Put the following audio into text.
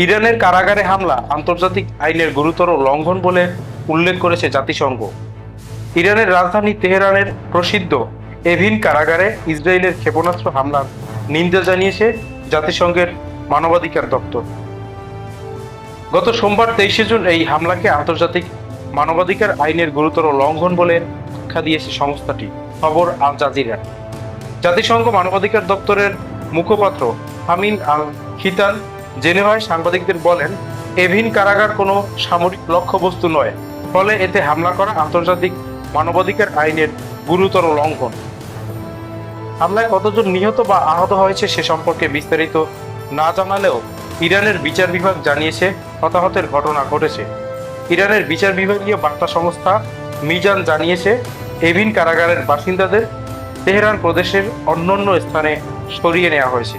ইরানের কারাগারে হামলা আন্তর্জাতিক আইনের গুরুতর লঙ্ঘন বলে উল্লেখ করেছে জাতিসংঘ। ইরানের রাজধানী তেহরানের প্রসিদ্ধ এভিন কারাগারে ইসরায়েলের ক্ষেপণাস্ত্র হামলার নিন্দা জানিয়েছে জাতিসংঘের মানবাধিকার দপ্তর। গত সোমবার 23শে জুন এই হামলাকে আন্তর্জাতিক মানবাধিকার আইনের গুরুতর লঙ্ঘন বলে আখ্যা দিয়েছে সংস্থাটি। খবর আল জাজিরা। জাতিসংঘ মানবাধিকার দপ্তরের মুখপাত্র হামিন আল খিতান জেনেভায় সাংবাদিকদের বলেন, এভিন কারাগার কোনো সামরিক লক্ষ্যবস্তু নয়, ফলে এতে হামলা করা আন্তর্জাতিক মানবাধিকার আইনের গুরুতর লঙ্ঘন। হামলায় কতজন নিহত বা আহত হয়েছে সে সম্পর্কে বিস্তারিত না জানালেও ইরানের বিচার বিভাগ জানিয়েছে হতাহতের ঘটনা ঘটেছে। ইরানের বিচার বিভাগীয় বার্তা সংস্থা মিজান জানিয়েছে, এভিন কারাগারের বাসিন্দাদের তেহরান প্রদেশের অন্যান্য স্থানে সরিয়ে নেওয়া হয়েছে।